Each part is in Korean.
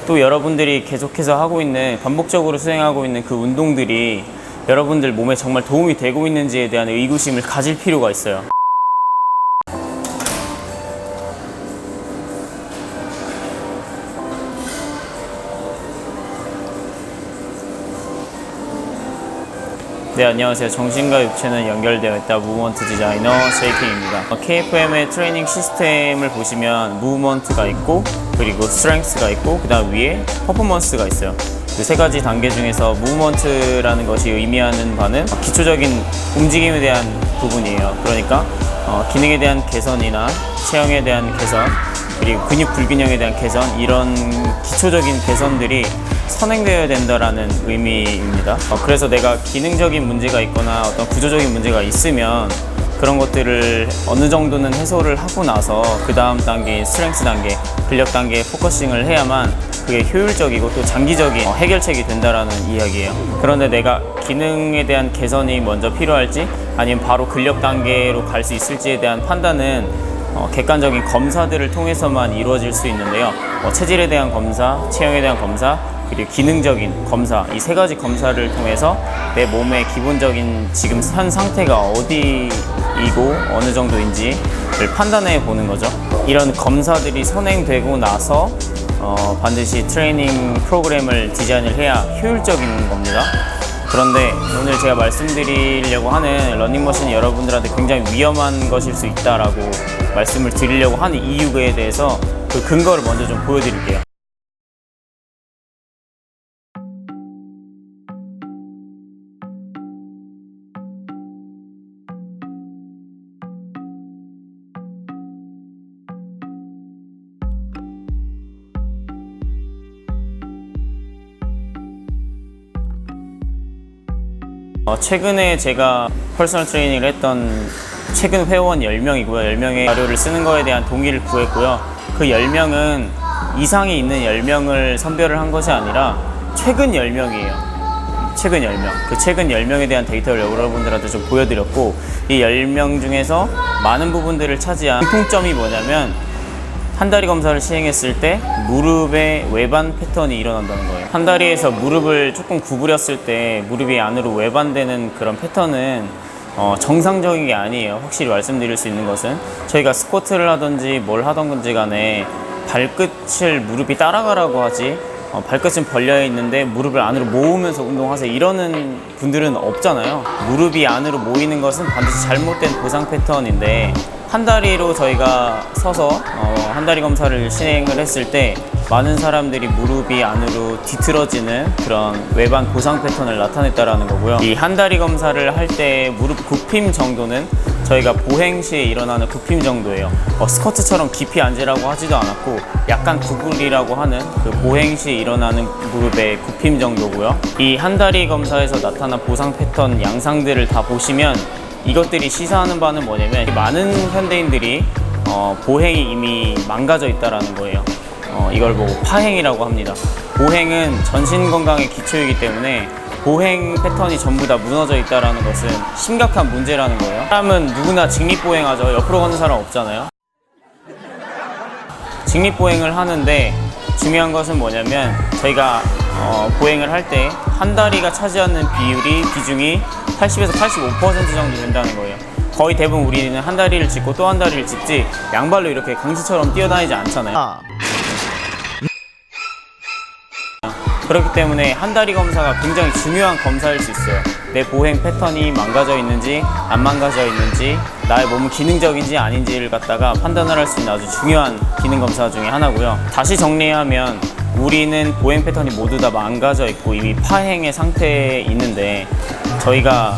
또 여러분들이 계속해서 하고 있는, 반복적으로 수행하고 있는 그 운동들이 여러분들 몸에 정말 도움이 되고 있는지에 대한 의구심을 가질 필요가 있어요. 네, 안녕하세요. 정신과 육체는 연결되어 있다 무브먼트 디자이너 제이킹입니다. KFM의 트레이닝 시스템을 보시면 무브먼트가 있고, 그리고 스트렝스가 있고, 그 다음 위에 퍼포먼스가 있어요. 그 세 가지 단계 중에서 무브먼트라는 것이 의미하는 바는 기초적인 움직임에 대한 부분이에요. 그러니까 기능에 대한 개선이나 체형에 대한 개선, 그리고 근육 불균형에 대한 개선, 이런 기초적인 개선들이 선행되어야 된다라는 의미입니다. 그래서 내가 기능적인 문제가 있거나 어떤 구조적인 문제가 있으면 그런 것들을 어느 정도는 해소를 하고 나서 그 다음 단계인 스트렝스 단계, 근력 단계에 포커싱을 해야만 그게 효율적이고 또 장기적인 해결책이 된다라는 이야기예요. 그런데 내가 기능에 대한 개선이 먼저 필요할지 아니면 바로 근력 단계로 갈 수 있을지에 대한 판단은 객관적인 검사들을 통해서만 이루어질 수 있는데요. 체질에 대한 검사, 체형에 대한 검사, 그리고 기능적인 검사, 이 세 가지 검사를 통해서 내 몸의 기본적인 지금 현 상태가 어디이고 어느 정도인지를 판단해 보는 거죠. 이런 검사들이 선행되고 나서 반드시 트레이닝 프로그램을 디자인을 해야 효율적인 겁니다. 그런데 오늘 제가 말씀드리려고 하는 러닝머신이 여러분들한테 굉장히 위험한 것일 수 있다라고 말씀을 드리려고 하는 이유에 대해서 그 근거를 먼저 좀 보여드릴게요. 최근에 제가 퍼스널 트레이닝을 했던 최근 회원 10명이고요. 10명의 자료를 쓰는 거에 대한 동의를 구했고요. 그 10명은 이상이 있는 10명을 선별을 한 것이 아니라 최근 10명이에요. 최근 10명. 그 최근 10명에 대한 데이터를 여러분들한테 좀 보여드렸고, 이 10명 중에서 많은 부분들을 차지한 공통점이 뭐냐면 한 다리 검사를 시행했을 때 무릎의 외반 패턴이 일어난다는 거예요. 한 다리에서 무릎을 조금 구부렸을 때 무릎이 안으로 외반되는 그런 패턴은 정상적인 게 아니에요. 확실히 말씀드릴 수 있는 것은 저희가 스쿼트를 하든지 뭘 하던지 간에 발끝을 무릎이 따라가라고 하지, 발끝은 벌려 있는데 무릎을 안으로 모으면서 운동하세요 이러는 분들은 없잖아요. 무릎이 안으로 모이는 것은 반드시 잘못된 보상 패턴인데, 한 다리로 저희가 서서 한 다리 검사를 진행을 했을 때 많은 사람들이 무릎이 안으로 뒤틀어지는 그런 외반 보상 패턴을 나타냈다라는 거고요. 이 한 다리 검사를 할 때 무릎 굽힘 정도는 저희가 보행 시에 일어나는 굽힘 정도예요. 스쿼트처럼 깊이 앉으라고 하지도 않았고 약간 구부리라고 하는 그 보행 시에 일어나는 무릎의 굽힘 정도고요. 이 한 다리 검사에서 나타난 보상 패턴 양상들을 다 보시면 이것들이 시사하는 바는 뭐냐면 많은 현대인들이 보행이 이미 망가져 있다는 거예요. 이걸 보고 파행이라고 합니다. 보행은 전신 건강의 기초이기 때문에 보행 패턴이 전부 다 무너져 있다는 것은 심각한 문제라는 거예요. 사람은 누구나 직립보행하죠. 옆으로 걷는 사람 없잖아요. 직립보행을 하는데 중요한 것은 뭐냐면 저희가 보행을 할 때 한 다리가 차지하는 비중이 80에서 85% 정도 된다는 거예요. 거의 대부분 우리는 한 다리를 짚고 또 한 다리를 짚지 양발로 이렇게 강지처럼 뛰어다니지 않잖아요. 그렇기 때문에 한 다리 검사가 굉장히 중요한 검사일 수 있어요. 내 보행 패턴이 망가져 있는지 안 망가져 있는지, 나의 몸은 기능적인지 아닌지를 갖다가 판단을 할 수 있는 아주 중요한 기능 검사 중에 하나고요. 다시 정리하면 우리는 보행 패턴이 모두 다 망가져 있고 이미 파행의 상태에 있는데, 저희가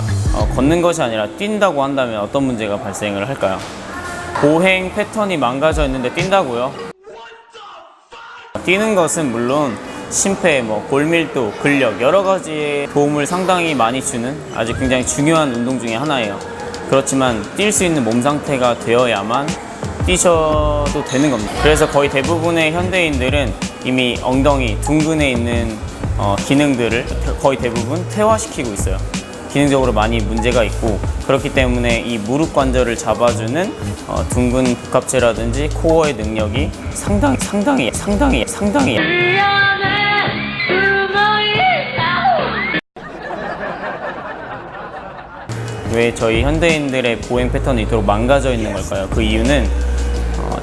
걷는 것이 아니라 뛴다고 한다면 어떤 문제가 발생을 할까요? 보행 패턴이 망가져 있는데 뛴다고요? 뛰는 것은 물론 심폐, 골밀도, 근력 여러 가지의 도움을 상당히 많이 주는 아주 굉장히 중요한 운동 중에 하나예요. 그렇지만 뛸 수 있는 몸 상태가 되어야만 뛰셔도 되는 겁니다. 그래서 거의 대부분의 현대인들은 이미 엉덩이, 둔근에 있는 기능들을 거의 대부분 퇴화시키고 있어요. 기능적으로 많이 문제가 있고, 그렇기 때문에 이 무릎 관절을 잡아주는 둔근 복합체라든지 코어의 능력이 상당히 왜 저희 현대인들의 보행 패턴이 이토록 망가져 있는 걸까요? 그 이유는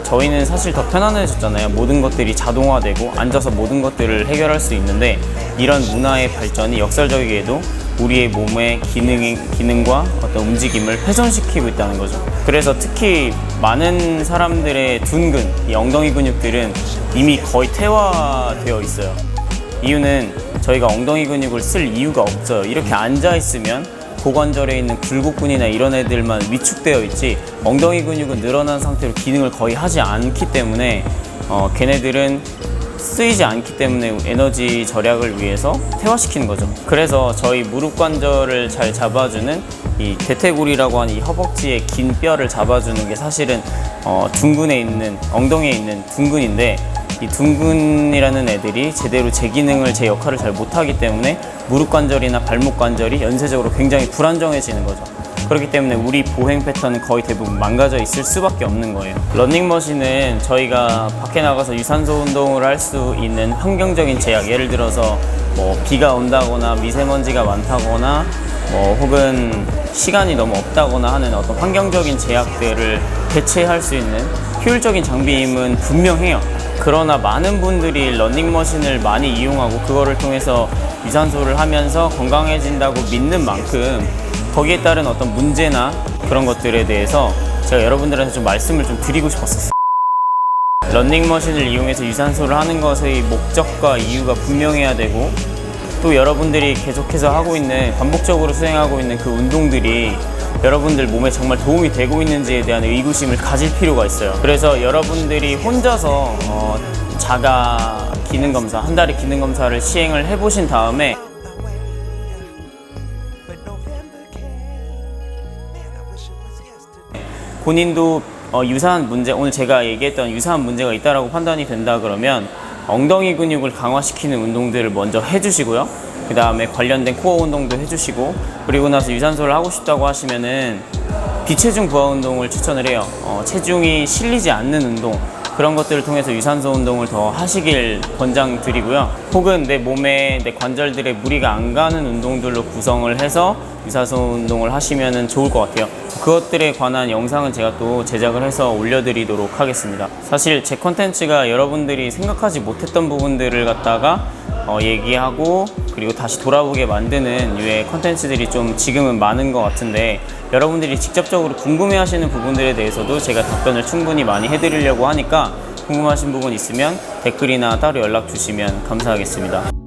저희는 사실 더 편안해졌잖아요. 모든 것들이 자동화되고 앉아서 모든 것들을 해결할 수 있는데, 이런 문화의 발전이 역설적이게도 우리의 몸의 기능과 어떤 움직임을 훼손시키고 있다는 거죠. 그래서 특히 많은 사람들의 둔근, 이 엉덩이 근육들은 이미 거의 퇴화되어 있어요. 이유는 저희가 엉덩이 근육을 쓸 이유가 없어요. 이렇게 앉아 있으면 고관절에 있는 굴곡근이나 이런 애들만 위축되어 있지, 엉덩이 근육은 늘어난 상태로 기능을 거의 하지 않기 때문에 걔네들은 쓰이지 않기 때문에 에너지 절약을 위해서 퇴화시키는 거죠. 그래서 저희 무릎 관절을 잘 잡아주는 이 대퇴골이라고 하는 이 허벅지의 긴 뼈를 잡아주는 게 사실은 둔근에 있는, 엉덩이에 있는 둔근인데, 이 둔근이라는 애들이 제대로 제 기능을, 제 역할을 잘 못하기 때문에 무릎 관절이나 발목 관절이 연쇄적으로 굉장히 불안정해지는 거죠. 그렇기 때문에 우리 보행 패턴은 거의 대부분 망가져 있을 수밖에 없는 거예요. 러닝머신은 저희가 밖에 나가서 유산소 운동을 할 수 있는 환경적인 제약, 예를 들어서 비가 온다거나 미세먼지가 많다거나 혹은 시간이 너무 없다거나 하는 어떤 환경적인 제약들을 대체할 수 있는 효율적인 장비임은 분명해요. 그러나 많은 분들이 러닝머신을 많이 이용하고 그거를 통해서 유산소를 하면서 건강해진다고 믿는 만큼 거기에 따른 어떤 문제나 그런 것들에 대해서 제가 여러분들한테 좀 말씀을 좀 드리고 싶었어요. 러닝머신을 이용해서 유산소를 하는 것의 목적과 이유가 분명해야 되고, 또 여러분들이 계속해서 하고 있는, 반복적으로 수행하고 있는 그 운동들이 여러분들 몸에 정말 도움이 되고 있는지에 대한 의구심을 가질 필요가 있어요. 그래서 여러분들이 혼자서 자가 기능검사, 한 달의 기능검사를 시행을 해보신 다음에 본인도 유사한 문제, 오늘 제가 얘기했던 유사한 문제가 있다라고 판단이 된다 그러면 엉덩이 근육을 강화시키는 운동들을 먼저 해주시고요. 그 다음에 관련된 코어 운동도 해주시고, 그리고 나서 유산소를 하고 싶다고 하시면은 비체중 부하 운동을 추천을 해요. 체중이 실리지 않는 운동, 그런 것들을 통해서 유산소 운동을 더 하시길 권장드리고요. 혹은 내 몸에, 내 관절들에 무리가 안 가는 운동들로 구성을 해서 유산소 운동을 하시면 좋을 것 같아요. 그것들에 관한 영상은 제가 또 제작을 해서 올려드리도록 하겠습니다. 사실 제 콘텐츠가 여러분들이 생각하지 못했던 부분들을 갖다가 얘기하고 그리고 다시 돌아보게 만드는 유의 콘텐츠들이 좀 지금은 많은 것 같은데, 여러분들이 직접적으로 궁금해하시는 부분들에 대해서도 제가 답변을 충분히 많이 해드리려고 하니까 궁금하신 부분 있으면 댓글이나 따로 연락 주시면 감사하겠습니다.